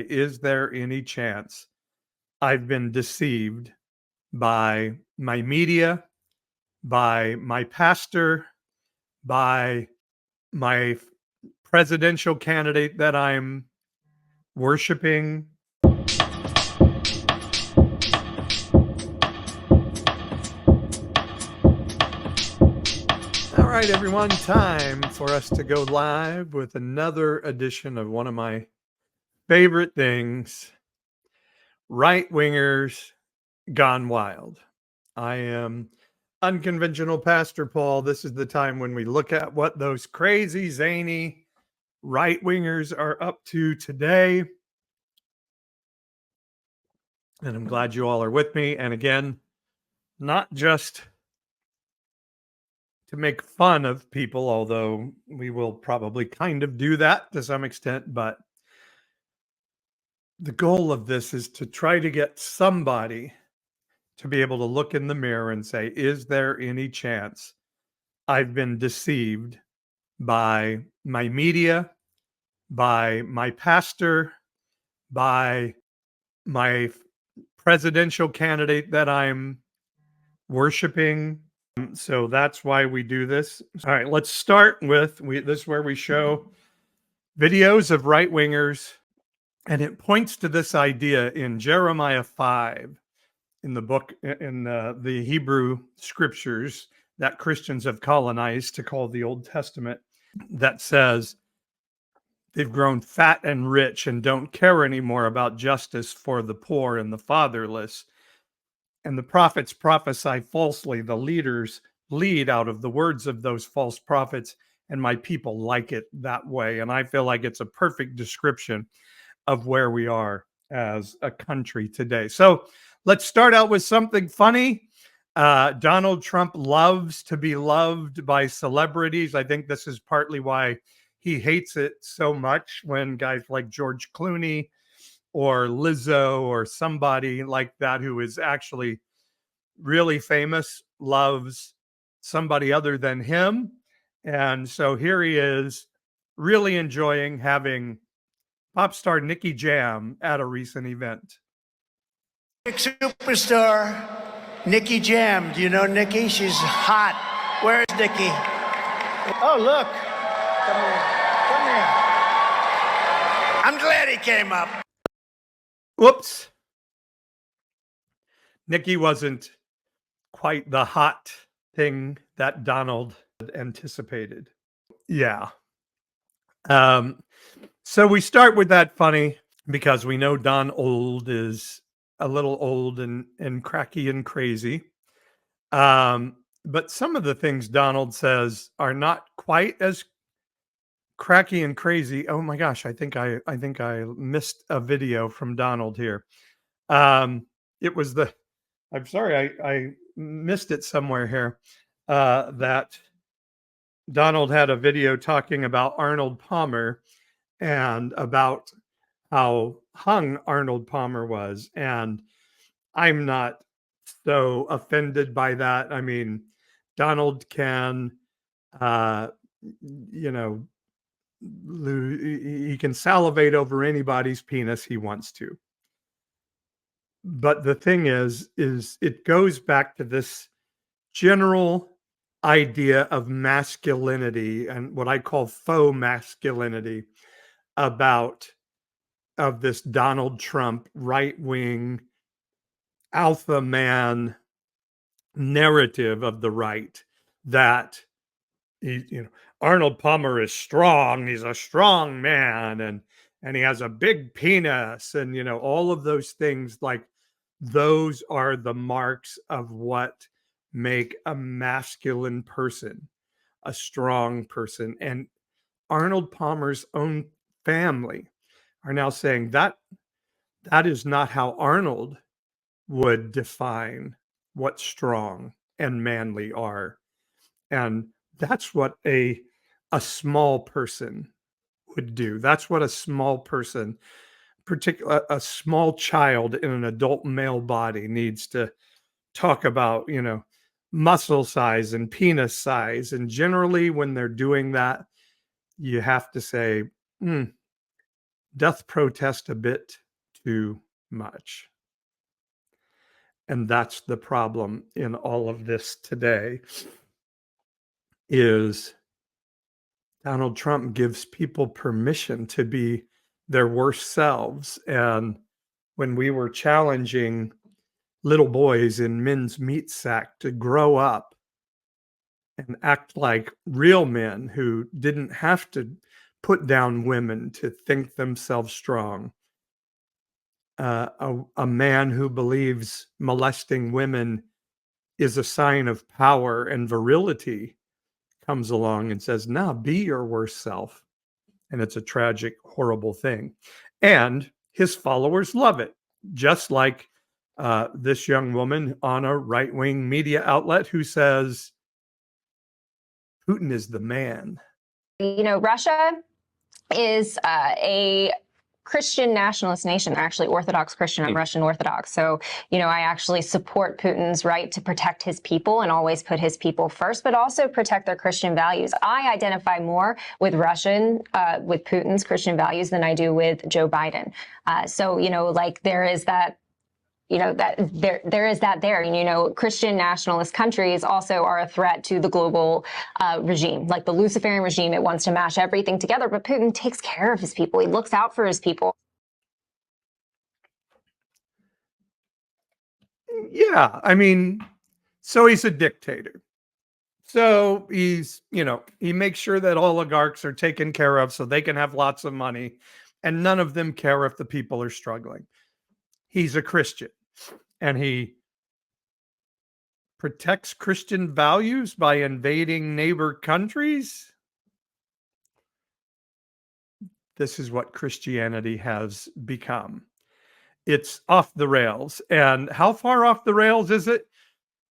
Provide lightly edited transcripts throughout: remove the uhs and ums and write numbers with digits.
Is there any chance I've been deceived by my media, by my pastor, by my presidential candidate that I'm worshiping? All right, everyone, time for us to go live with another edition of one of my favorite things, Right Wingers Gone Wild. I am Unconventional Pastor Paul. This is the time when we look at what those crazy, zany right wingers are up to today. And I'm glad you all are with me. And again, not just to make fun of people, although we will probably kind of do that to some extent, but the goal of this is to try to get somebody to be able to look in the mirror and say, is there any chance I've been deceived by my media, by my pastor, by my presidential candidate that I'm worshiping? So that's why we do this. All right, let's start with this is where we show videos of right wingers, and it points to this idea in Jeremiah 5 in the book, in the Hebrew scriptures that Christians have colonized to call the Old Testament, that says they've grown fat and rich and don't care anymore about justice for the poor and the fatherless. And the prophets prophesy falsely. The leaders lead out of the words of those false prophets, and my people like it that way. And I feel like it's a perfect description of where we are as a country today. So let's start out with something funny. Donald Trump loves to be loved by celebrities. I think this is partly why he hates it so much when guys like George Clooney or Lizzo or somebody like that who is actually really famous loves somebody other than him. And so here he is, really enjoying having pop star Nikki Jam at a recent event. Superstar Nikki Jam. Do you know Nikki? She's hot. Where's Nikki? Oh, look. Come here. I'm glad he came up. Whoops. Nikki wasn't quite the hot thing that Donald anticipated. Yeah. So we start with that funny because we know Don Old is a little old and cracky and crazy. But some of the things Donald says are not quite as cracky and crazy. Oh my gosh, I think I missed a video from Donald here. It was I'm sorry, I missed it somewhere here. That Donald had a video talking about Arnold Palmer and about how hung Arnold Palmer was. And I'm not so offended by that. I mean, Donald can, you know, he can salivate over anybody's penis he wants to. But the thing is it goes back to this general idea of masculinity and what I call faux masculinity of this Donald Trump right-wing alpha man narrative of the right, that Arnold Palmer is strong, he's a strong man, and he has a big penis, and all of those things. Like, those are the marks of what make a masculine person, a strong person. And Arnold Palmer's own family are now saying that is not how Arnold would define what strong and manly are. And that's what a small person would do. That's what a small person, particularly a small child in an adult male body, needs to talk about, muscle size and penis size. And generally when they're doing that, you have to say, death protest a bit too much. And that's the problem in all of this today, is Donald Trump gives people permission to be their worst selves. And when we were challenging little boys in men's meat sack to grow up and act like real men who didn't have to put down women to think themselves strong, a man who believes molesting women is a sign of power and virility comes along and says, "No, be your worst self." And it's a tragic, horrible thing. And his followers love it, just like this young woman on a right-wing media outlet who says, Putin is the man. You know, Russia is a Christian nationalist nation, actually Orthodox Christian. I'm Russian Orthodox. So, you know, I actually support Putin's right to protect his people and always put his people first, but also protect their Christian values. I identify more with with Putin's Christian values than I do with Joe Biden. So, you know, like there is that, you know, that there is that there. You know, Christian nationalist countries also are a threat to the global regime, like the Luciferian regime. It wants to mash everything together, but Putin takes care of his people. He looks out for his people. Yeah, I mean, so he's a dictator. So he's, you know, he makes sure that oligarchs are taken care of so they can have lots of money, and none of them care if the people are struggling. He's a Christian, and he protects Christian values by invading neighbor countries. This is what Christianity has become. It's off the rails. And how far off the rails is it?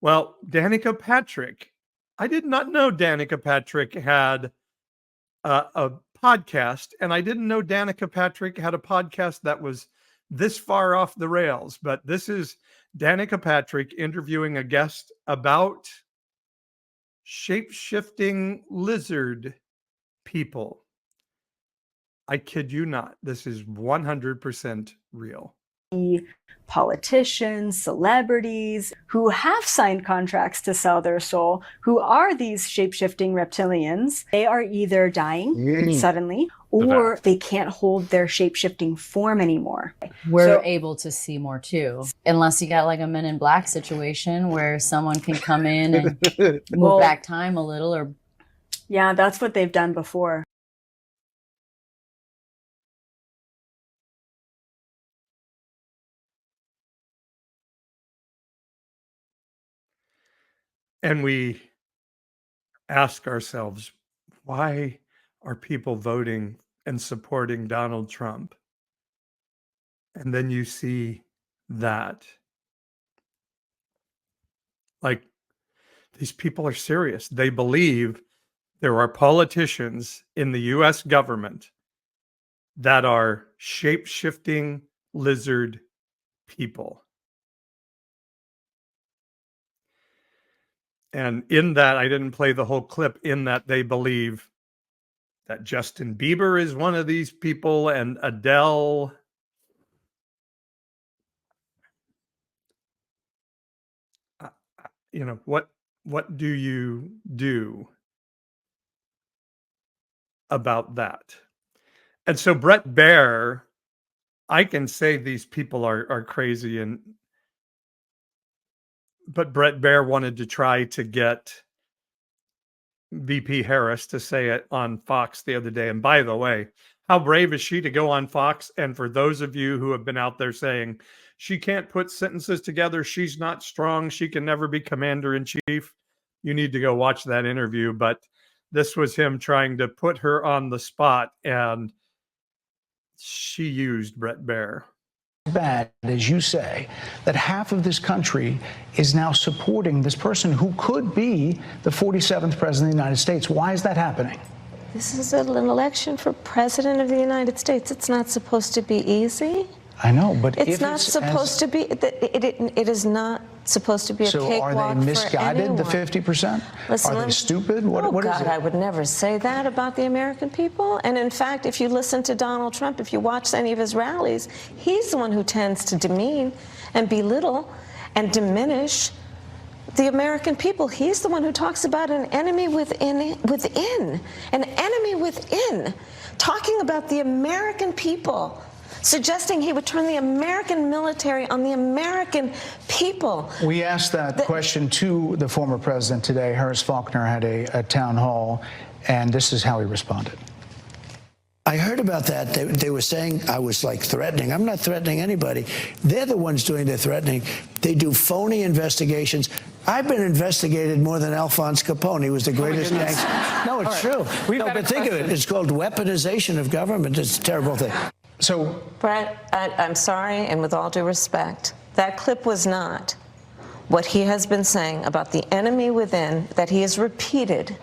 Well, Danica Patrick. I did not know Danica Patrick had a podcast, and I didn't know Danica Patrick had a podcast that was this far off the rails. But this is Danica Patrick interviewing a guest about shape-shifting lizard people. I kid you not. This is 100% real. Politicians, celebrities who have signed contracts to sell their soul, who are these shape-shifting reptilians, they are either dying suddenly or they can't hold their shape-shifting form anymore. We're able to see more too. Unless you got like a Men in Black situation where someone can come in and move back time a little, or yeah, that's what they've done before. And we ask ourselves, why are people voting and supporting Donald Trump? And then you see that. Like, these people are serious. They believe there are politicians in the US government that are shape-shifting lizard people. And in that, I didn't play the whole clip, in that they believe that Justin Bieber is one of these people, and Adele. You know, what do you do about that? And so Brett Baer, I can say these people are crazy, but Brett Baer wanted to try to get VP Harris to say it on Fox the other day. And by the way, how brave is she to go on Fox? And for those of you who have been out there saying she can't put sentences together, she's not strong, she can never be commander-in-chief, you need to go watch that interview. But this was him trying to put her on the spot, and she used Brett Baer. Bad, as you say, that half of this country is now supporting this person who could be the 47th president of the United States. Why is that happening? This is an election for president of the United States. It's not supposed to be easy. I know, but it's not supposed to be. It is not supposed to be a So cakewalk are they misguided, the for anyone. 50%? Listen, Are they stupid? What is God, it? I would never say that about the American people. And in fact, if you listen to Donald Trump, if you watch any of his rallies, he's the one who tends to demean and belittle and diminish the American people. He's the one who talks about an enemy within, an enemy within, talking about the American people, suggesting he would turn the American military on the American people. We asked that question to the former president today. Harris Faulkner had a town hall, and this is how he responded. I heard about that. They were saying I was like threatening. I'm not threatening anybody. They're the ones doing the threatening. They do phony investigations. I've been investigated more than Alphonse Capone. He was the greatest gangster. No, it's true. No, but think of it. It's called weaponization of government. It's a terrible thing. So, Brett, I'm sorry, and with all due respect, that clip was not what he has been saying about the enemy within that he has repeated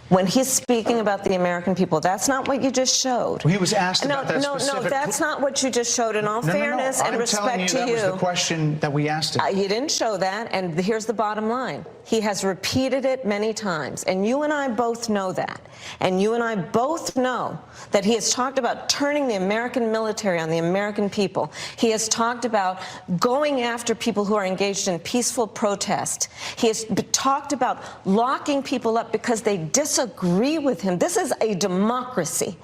when he's speaking about the American people. That's not what you just showed. he was asked about that specific... No, that's not what you just showed. In all fairness and respect to you, that was the question that we asked him. You didn't show that, and here's the bottom line. He has repeated it many times, and you and I both know that. And you and I both know that he has talked about turning the American military on the American people. He has talked about going after people who are engaged in peaceful protest. He has talked about locking people up because they disagree with him. This is a democracy.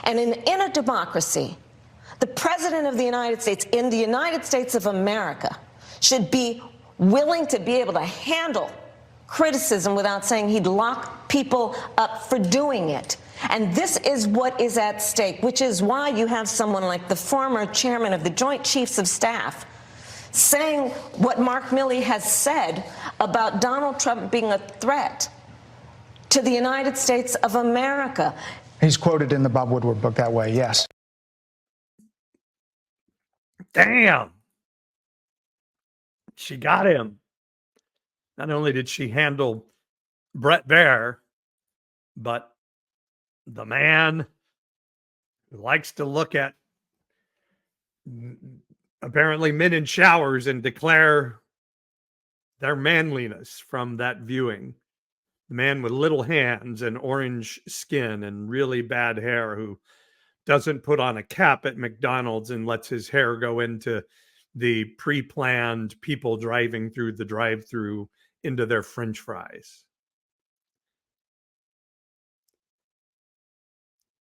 And in a democracy, the President of the United States, in the United States of America, should be willing to be able to handle criticism without saying he'd lock people up for doing it. And this is what is at stake, which is why you have someone like the former chairman of the Joint Chiefs of Staff saying what Mark Milley has said about Donald Trump being a threat to the United States of America. He's quoted in the Bob Woodward book that way, yes. Damn. She got him. Not only did she handle Brett Baer, but the man who likes to look at apparently men in showers and declare their manliness from that viewing. The man with little hands and orange skin and really bad hair who doesn't put on a cap at McDonald's and lets his hair go into the pre-planned people driving through the drive-through into their French fries.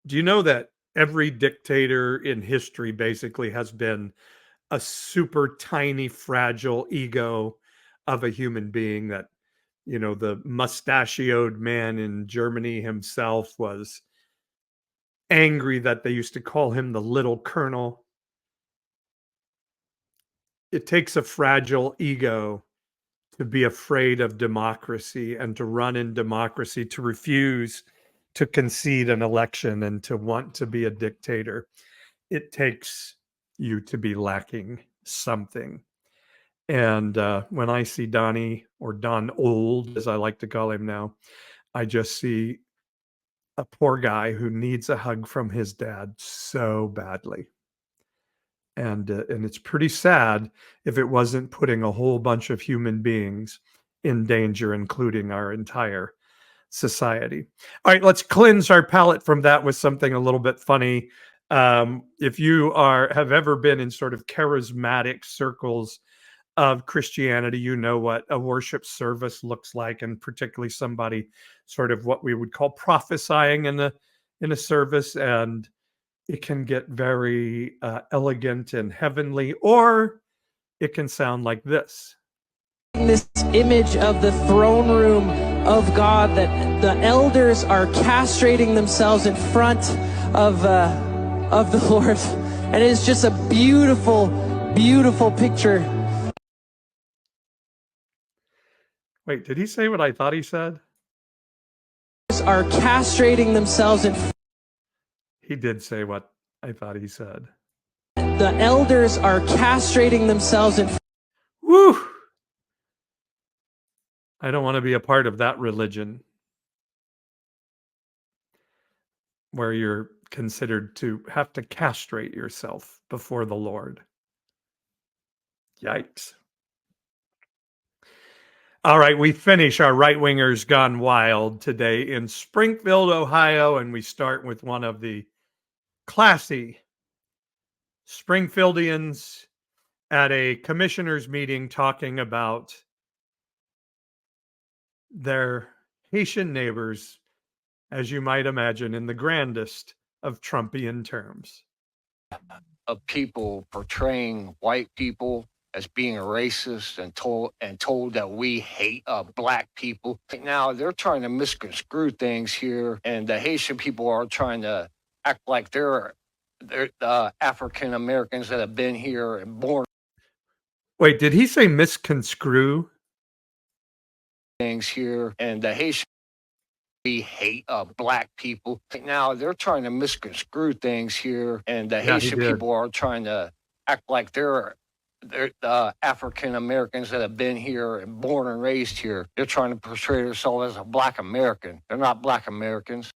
Do you know that every dictator in history basically has been a super tiny, fragile ego of a human being? That, you know, the mustachioed man in Germany himself was angry that they used to call him the little colonel. It takes a fragile ego to be afraid of democracy and to run in democracy, to refuse to concede an election and to want to be a dictator. It takes you to be lacking something. And when I see Donnie, or Don Old, as I like to call him now, I just see a poor guy who needs a hug from his dad so badly. And it's pretty sad if it wasn't putting a whole bunch of human beings in danger, including our entire society. All right, let's cleanse our palate from that with something a little bit funny. If you have ever been in sort of charismatic circles of Christianity, you know what a worship service looks like, and particularly somebody sort of what we would call prophesying in a service, and it can get very elegant and heavenly, or it can sound like this. This image of the throne room of God, that the elders are castrating themselves in front of the Lord, and it is just a beautiful, beautiful picture. Wait, did he say what I thought he said? Are castrating themselves in. He did say what I thought he said. The elders are castrating themselves in. Woo! I don't want to be a part of that religion where you're considered to have to castrate yourself before the Lord. Yikes. All right, we finish our right wingers gone wild today in Springfield, Ohio, and we start with one of the classy Springfieldians at a commissioners meeting talking about their Haitian neighbors, as you might imagine, in the grandest of Trumpian terms. Of people portraying white people as being racist and told that we hate black people. Now they're trying to misconstrue things here, and the Haitian people are trying to act like they're African Americans that have been here and born. Wait, did he say misconstrue? Things here, and the Haitian we hate black people. Now they're trying to misconstrue things here, and the Haitian people are trying to act like they're African Americans that have been here and born and raised here. They're trying to portray themselves as a black American. They're not black Americans.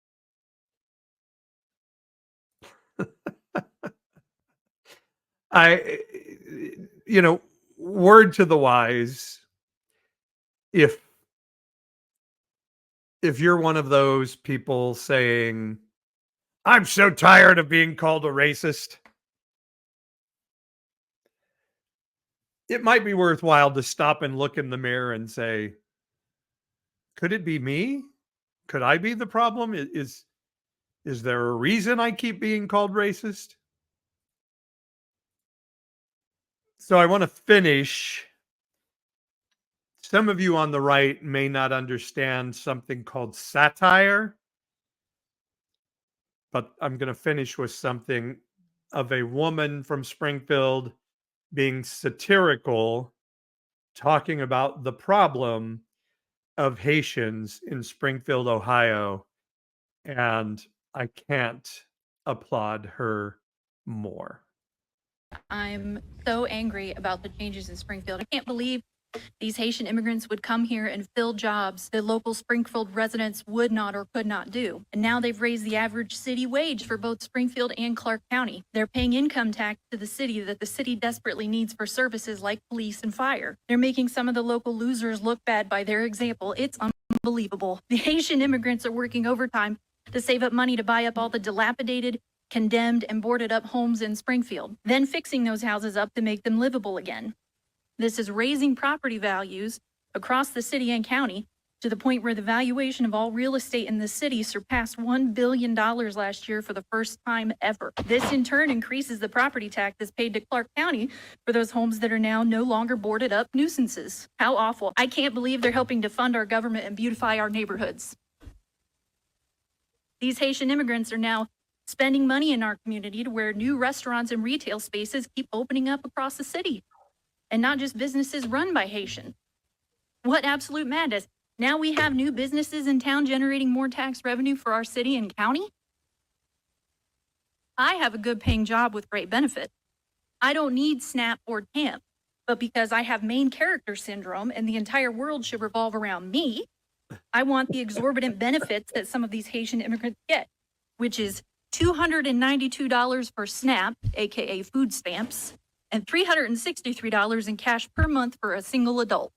Word to the wise, if you're one of those people saying, I'm so tired of being called a racist, it might be worthwhile to stop and look in the mirror and say, could it be me? Could I be the problem? Is there a reason I keep being called racist? So I want to finish. Some of you on the right may not understand something called satire, but I'm going to finish with something of a woman from Springfield being satirical, talking about the problem of Haitians in Springfield, Ohio, and I can't applaud her more. I'm so angry about the changes in Springfield. I can't believe these Haitian immigrants would come here and fill jobs that local Springfield residents would not or could not do. And now they've raised the average city wage for both Springfield and Clark County. They're paying income tax to the city that the city desperately needs for services like police and fire. They're making some of the local losers look bad by their example. It's unbelievable. The Haitian immigrants are working overtime to save up money to buy up all the dilapidated, condemned, and boarded up homes in Springfield, then fixing those houses up to make them livable again. This is raising property values across the city and county to the point where the valuation of all real estate in the city surpassed $1 billion last year for the first time ever. This in turn increases the property taxes paid to Clark County for those homes that are now no longer boarded up nuisances. How awful. I can't believe they're helping to fund our government and beautify our neighborhoods. These Haitian immigrants are now spending money in our community to where new restaurants and retail spaces keep opening up across the city. And not just businesses run by Haitian. What absolute madness. Now we have new businesses in town generating more tax revenue for our city and county? I have a good paying job with great benefits. I don't need SNAP or TAMP, but because I have main character syndrome and the entire world should revolve around me, I want the exorbitant benefits that some of these Haitian immigrants get, which is $292 for SNAP, aka food stamps, and $363 in cash per month for a single adult.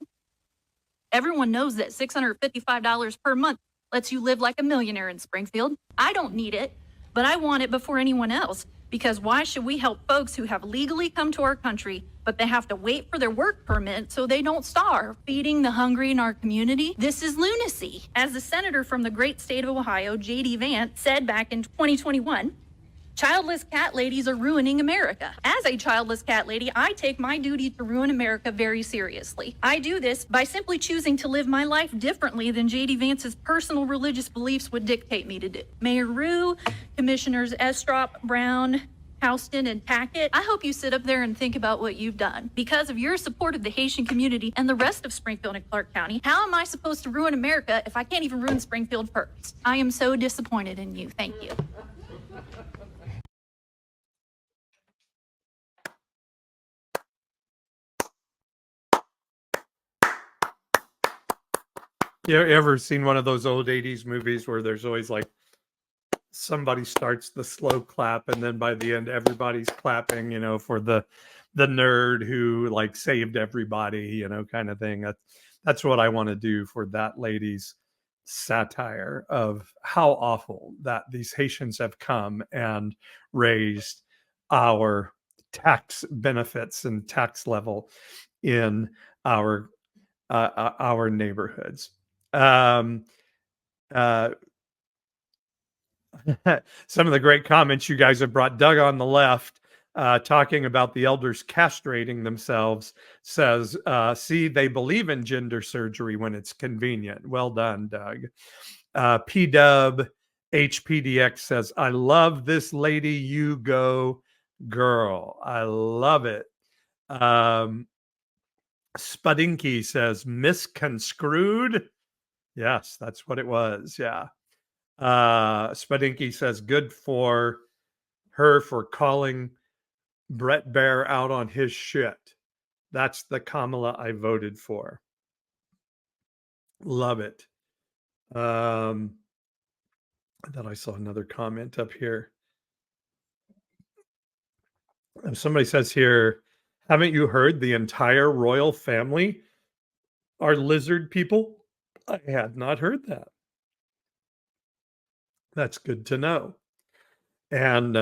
Everyone knows that $655 per month lets you live like a millionaire in Springfield. I don't need it, but I want it before anyone else, because why should we help folks who have legally come to our country, but they have to wait for their work permit so they don't starve, feeding the hungry in our community? This is lunacy. As the senator from the great state of Ohio, J.D. Vance, said back in 2021, childless cat ladies are ruining America. As a childless cat lady, I take my duty to ruin America very seriously. I do this by simply choosing to live my life differently than J.D. Vance's personal religious beliefs would dictate me to do. Mayor Rue, Commissioners Estrop, Brown, Houston, and Tackett, I hope you sit up there and think about what you've done. Because of your support of the Haitian community and the rest of Springfield and Clark County, how am I supposed to ruin America if I can't even ruin Springfield first? I am so disappointed in you. Thank you. You ever seen one of those old 80s movies where there's always like somebody starts the slow clap and then by the end everybody's clapping, for the nerd who like saved everybody, kind of thing. that's what I want to do for that lady's satire of how awful that these Haitians have come and raised our tax benefits and tax level in our neighborhoods. Um, uh, some of the great comments you guys have brought. Doug on the left, talking about the elders castrating themselves, says, see, they believe in gender surgery when it's convenient. Well done, Doug. P-Dub HPDX says, I love this lady. You go, girl. I love it. Spudinky says, misconstrued. Yes, that's what it was. Yeah. Spudinky says, good for her for calling Brett Baer out on his shit. That's the Kamala I voted for. Love it. Then I saw another comment up here. And somebody says here, haven't you heard the entire royal family are lizard people? I had not heard that. That's good to know. And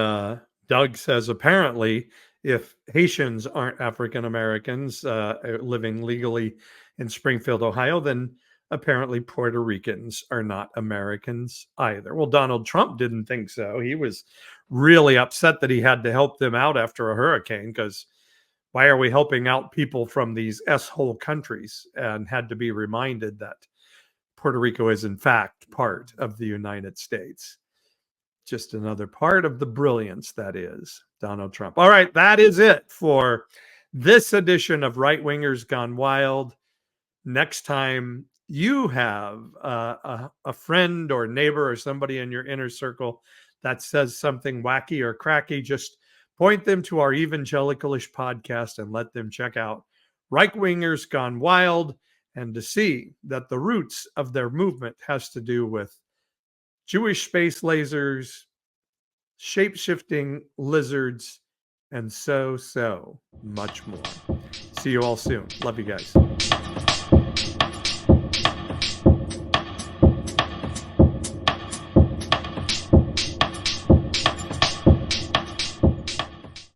Doug says, apparently, if Haitians aren't African Americans living legally in Springfield, Ohio, then apparently Puerto Ricans are not Americans either. Well, Donald Trump didn't think so. He was really upset that he had to help them out after a hurricane, because why are we helping out people from these S-hole countries? And had to be reminded that Puerto Rico is in fact part of the United States. Just another part of the brilliance that is Donald Trump. All right, that is it for this edition of Right Wingers Gone Wild. Next time you have a friend or neighbor or somebody in your inner circle that says something wacky or cracky, just point them to our Evangelicalish podcast and let them check out Right Wingers Gone Wild, and to see that the roots of their movement has to do with Jewish space lasers, shape-shifting lizards, and so much more. See you all soon. Love you guys.